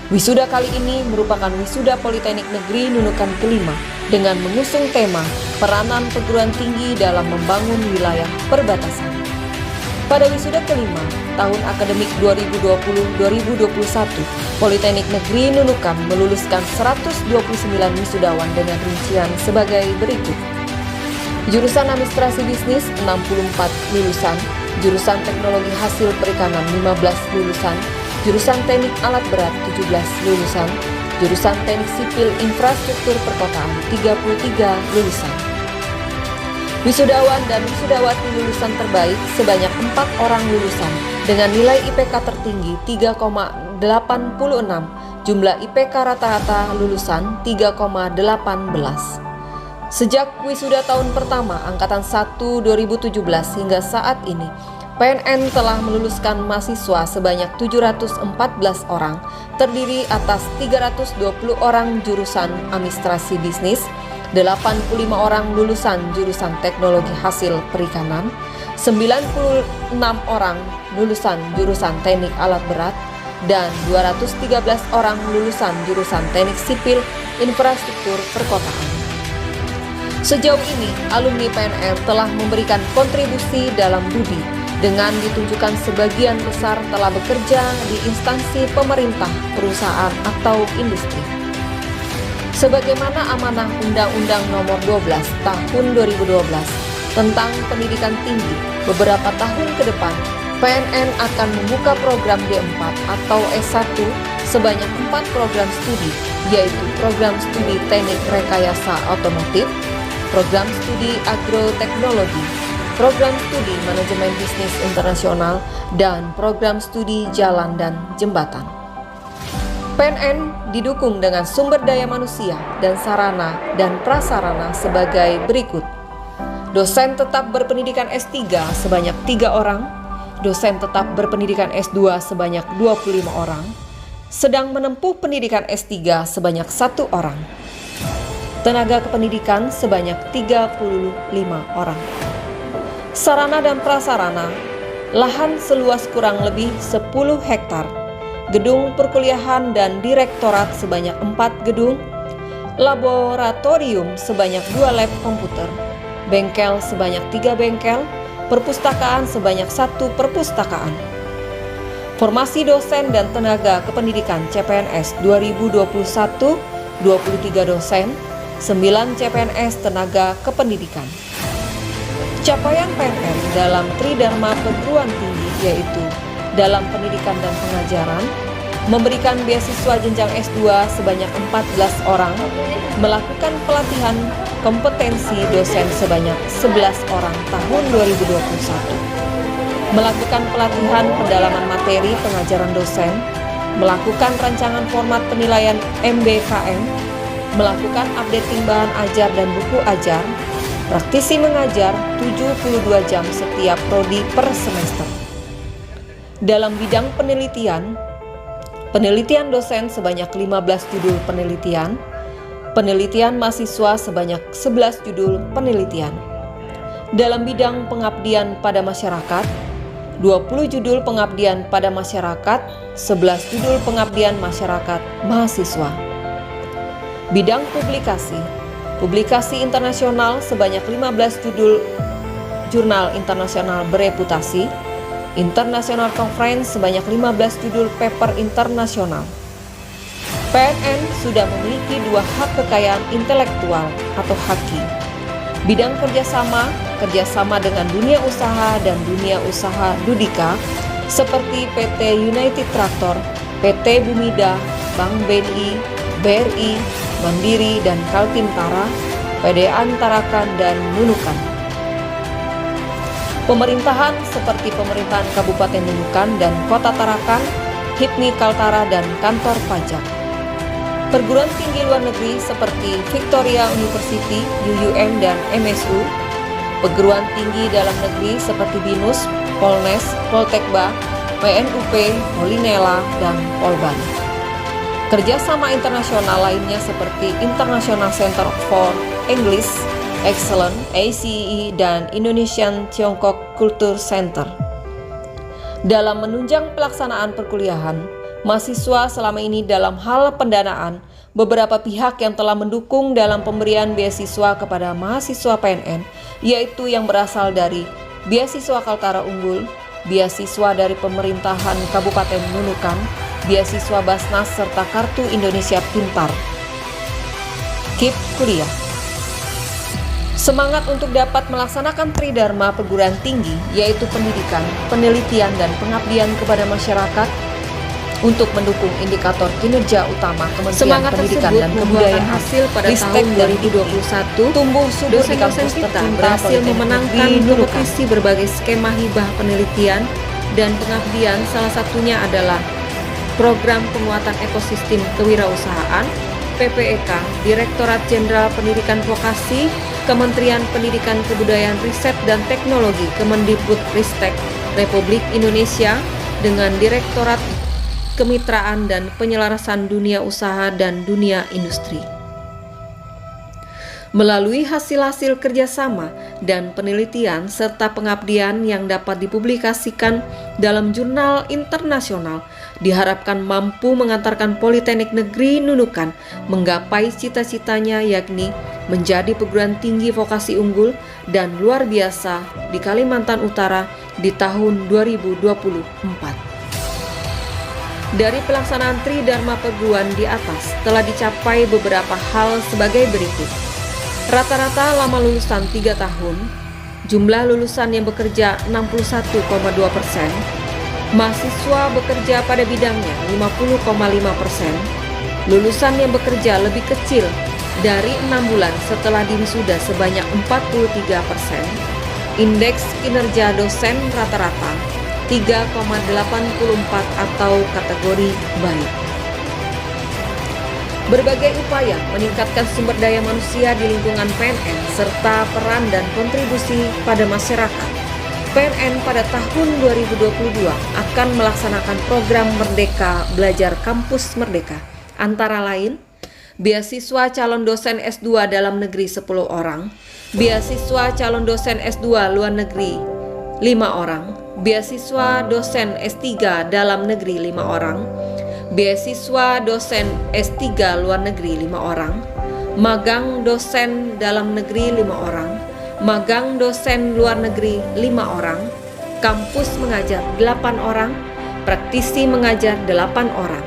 Wisuda kali ini merupakan wisuda Politeknik Negeri Nunukan kelima dengan mengusung tema peranan perguruan tinggi dalam membangun wilayah perbatasan. Pada wisuda kelima, tahun akademik 2020-2021, Politeknik Negeri Nunukan meluluskan 129 wisudawan dengan rincian sebagai berikut. Jurusan Administrasi Bisnis 64 lulusan, jurusan Teknologi Hasil Perikanan 15 lulusan, jurusan Teknik Alat Berat 17 lulusan, jurusan Teknik Sipil Infrastruktur Perkotaan 33 lulusan. Wisudawan dan wisudawati lulusan terbaik sebanyak 4 orang lulusan dengan nilai IPK tertinggi 3,86, jumlah IPK rata-rata lulusan 3,18. Sejak wisuda tahun pertama Angkatan 1 2017 hingga saat ini, PNN telah meluluskan mahasiswa sebanyak 714 orang, terdiri atas 320 orang jurusan Administrasi Bisnis, 85 orang lulusan jurusan Teknologi Hasil Perikanan, 96 orang lulusan jurusan Teknik Alat Berat, dan 213 orang lulusan jurusan Teknik Sipil Infrastruktur Perkotaan. Sejauh ini, alumni PNN telah memberikan kontribusi dalam budi dengan ditunjukkan sebagian besar telah bekerja di instansi pemerintah, perusahaan, atau industri. Sebagaimana amanah Undang-Undang Nomor 12 Tahun 2012 tentang Pendidikan Tinggi, beberapa tahun ke depan, PNN akan membuka program D4 atau S1 sebanyak 4 program studi, yaitu program studi Teknik Rekayasa Otomotif, program studi Agroteknologi, program studi Manajemen Bisnis Internasional, dan program studi Jalan dan Jembatan. PNN didukung dengan sumber daya manusia dan sarana dan prasarana sebagai berikut. Dosen tetap berpendidikan S3 sebanyak 3 orang, dosen tetap berpendidikan S2 sebanyak 25 orang, sedang menempuh pendidikan S3 sebanyak 1 orang, tenaga kependidikan sebanyak 35 orang. Sarana dan prasarana, lahan seluas kurang lebih 10 hektar, gedung perkuliahan dan direktorat sebanyak 4 gedung, laboratorium sebanyak 2 lab komputer, bengkel sebanyak 3 bengkel, perpustakaan sebanyak 1 perpustakaan. Formasi dosen dan tenaga kependidikan CPNS 2021, 23 dosen, 9 CPNS tenaga kependidikan. Capaian PNN dalam Tridharma Perguruan Tinggi yaitu dalam pendidikan dan pengajaran, memberikan beasiswa jenjang S2 sebanyak 14 orang, melakukan pelatihan kompetensi dosen sebanyak 11 orang tahun 2021, melakukan pelatihan pendalaman materi pengajaran dosen, melakukan rancangan format penilaian MBKM, melakukan updating bahan ajar dan buku ajar, praktisi mengajar 72 jam setiap prodi per semester. Dalam bidang penelitian, penelitian dosen sebanyak 15 judul penelitian, penelitian mahasiswa sebanyak 11 judul penelitian. Dalam bidang pengabdian pada masyarakat, 20 judul pengabdian pada masyarakat, 11 judul pengabdian masyarakat mahasiswa. Bidang publikasi, publikasi internasional sebanyak 15 judul jurnal internasional bereputasi, international conference sebanyak 15 judul paper internasional. PNN sudah memiliki 2 hak kekayaan intelektual atau HAKI. Bidang kerjasama dengan dunia usaha dan dunia usaha Dudika seperti PT United Tractor, PT Bumida, Bank BNI, BRI, Mandiri, dan Kaltim-Tara, PDAN Tarakan, dan Nunukan. Pemerintahan seperti pemerintahan Kabupaten Nunukan dan Kota Tarakan, HIPMI Kaltara, dan kantor pajak. Perguruan tinggi luar negeri seperti Victoria University, UUM, dan MSU. Perguruan tinggi dalam negeri seperti BINUS, Polnes, Poltekba, PNUP, Polinela, dan Polban. Kerjasama internasional lainnya seperti International Center for English Excellence, ACE, dan Indonesian Tiongkok Culture Center. Dalam menunjang pelaksanaan perkuliahan, Mahasiswa selama ini dalam hal pendanaan, beberapa pihak yang telah mendukung dalam pemberian beasiswa kepada mahasiswa PNN, yaitu yang berasal dari beasiswa Kaltara Unggul, beasiswa dari pemerintahan Kabupaten Nunukan, beasiswa Basnas, serta Kartu Indonesia Pintar. KIP Kuliah. Semangat untuk dapat melaksanakan Tridharma perguruan tinggi, yaitu pendidikan, penelitian, dan pengabdian kepada masyarakat, untuk mendukung indikator kinerja utama Kementerian Pendidikan dan Kebudayaan hasil pada tahun 2021 tumbuh subur di kampus tercinta berhasil memenangkan kompetisi berbagai skema hibah penelitian dan pengabdian. Salah satunya adalah Program Penguatan Ekosistem Kewirausahaan PPEK Direktorat Jenderal Pendidikan Vokasi Kementerian Pendidikan Kebudayaan Riset dan Teknologi Kemendikbudristek Republik Indonesia dengan Direktorat Kemitraan dan Penyelarasan Dunia Usaha dan Dunia Industri. Melalui hasil-hasil kerjasama dan penelitian serta pengabdian yang dapat dipublikasikan dalam jurnal internasional, diharapkan mampu mengantarkan Politeknik Negeri Nunukan menggapai cita-citanya, yakni menjadi perguruan tinggi vokasi unggul dan luar biasa di Kalimantan Utara di tahun 2024. Dari pelaksanaan Tridharma perguruan di atas telah dicapai beberapa hal sebagai berikut. Rata-rata lama lulusan 3 tahun, jumlah lulusan yang bekerja 61,2%, mahasiswa bekerja pada bidangnya 50,5%, lulusan yang bekerja lebih kecil dari 6 bulan setelah diwisuda sebanyak 43%, indeks kinerja dosen rata-rata 3,84 atau kategori baik. Berbagai upaya meningkatkan sumber daya manusia di lingkungan PNN serta peran dan kontribusi pada masyarakat. PNN pada tahun 2022 akan melaksanakan program Merdeka Belajar Kampus Merdeka, antara lain beasiswa calon dosen S2 dalam negeri 10 orang, beasiswa calon dosen S2 luar negeri 5 orang, beasiswa dosen S3 dalam negeri 5 orang, beasiswa dosen S3 luar negeri 5 orang, magang dosen dalam negeri 5 orang, magang dosen luar negeri 5 orang, kampus mengajar 8 orang, praktisi mengajar 8 orang,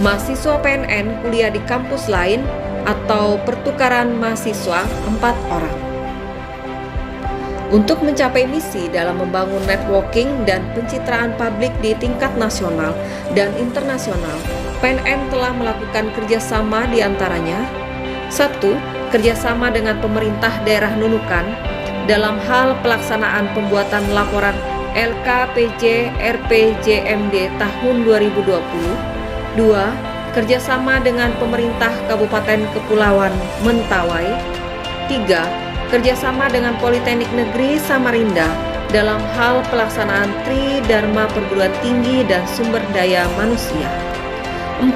mahasiswa PNN kuliah di kampus lain atau pertukaran mahasiswa 4 orang. Untuk mencapai misi dalam membangun networking dan pencitraan publik di tingkat nasional dan internasional, PNN telah melakukan kerjasama diantaranya 1. Kerjasama dengan pemerintah daerah Nunukan dalam hal pelaksanaan pembuatan laporan LKPJ RPJMD tahun 2020. 2. Kerjasama dengan pemerintah Kabupaten Kepulauan Mentawai. 3. Kerjasama dengan Politeknik Negeri Samarinda dalam hal pelaksanaan Tridharma perguruan tinggi dan sumber daya manusia. 4.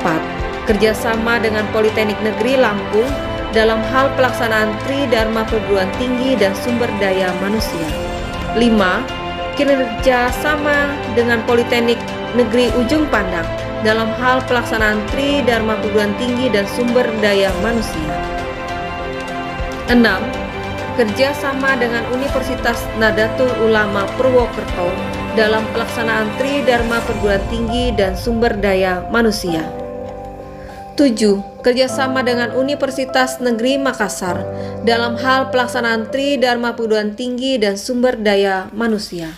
Kerjasama dengan Politeknik Negeri Lampung dalam hal pelaksanaan Tridharma perguruan tinggi dan sumber daya manusia. 5. Kinerja sama dengan Politeknik Negeri Ujung Pandang dalam hal pelaksanaan Tridharma perguruan tinggi dan sumber daya manusia. 6. Kerja sama dengan Universitas Nahdlatul Ulama Purwokerto dalam pelaksanaan Tridharma perguruan tinggi dan sumber daya manusia. 7. Kerjasama dengan Universitas Negeri Makassar dalam hal pelaksanaan Tridharma perguruan tinggi dan sumber daya manusia.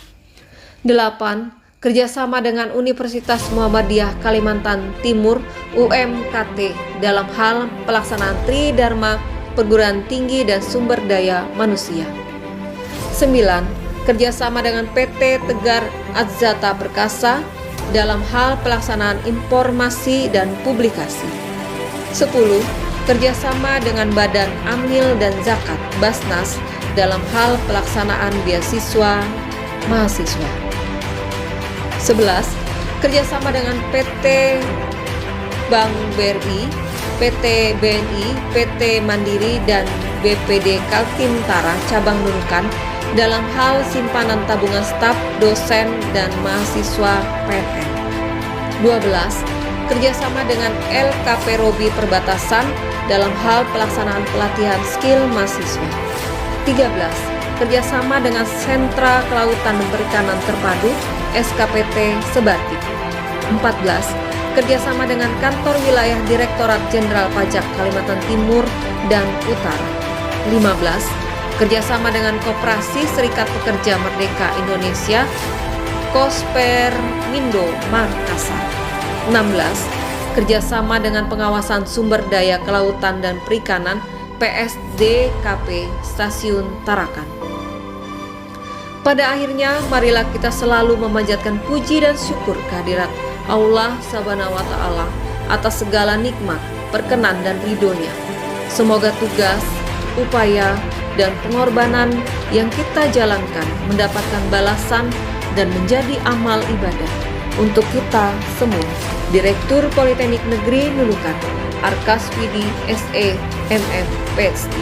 8. Kerjasama dengan Universitas Muhammadiyah Kalimantan Timur UMKT dalam hal pelaksanaan Tridharma perguruan tinggi dan sumber daya manusia. 9. Kerjasama dengan PT Tegar Adzata Perkasa dalam hal pelaksanaan informasi dan publikasi. 10. Kerjasama dengan Badan Amil dan Zakat Basnas dalam hal pelaksanaan beasiswa mahasiswa. 11. Kerjasama dengan PT Bank BRI, PT BNI, PT Mandiri, dan BPD Kaltintara Cabang Nunukan dalam hal simpanan tabungan staf, dosen, dan mahasiswa PNN. 12. kerjasama dengan LKP Robi Perbatasan dalam hal pelaksanaan pelatihan skill mahasiswa. 13. Kerjasama dengan Sentra Kelautan dan Perikanan Terpadu SKPT Sebati. 14. Kerjasama dengan Kantor Wilayah Direktorat Jenderal Pajak Kalimantan Timur dan Utara. 15. Kerjasama dengan Koperasi Serikat Pekerja Merdeka Indonesia Kospermindo Makassar. 16. Kerjasama dengan Pengawasan Sumber Daya Kelautan dan Perikanan PSDKP Stasiun Tarakan. Pada akhirnya, marilah kita selalu memanjatkan puji dan syukur kehadirat Allah Subhanahu wa Ta'ala atas segala nikmat, perkenan dan ridhonya. Semoga tugas, upaya, dan pengorbanan yang kita jalankan mendapatkan balasan dan menjadi amal ibadah untuk kita semua. Direktur Politeknik Negeri Nunukan, Arkaswidi SE MM PhD.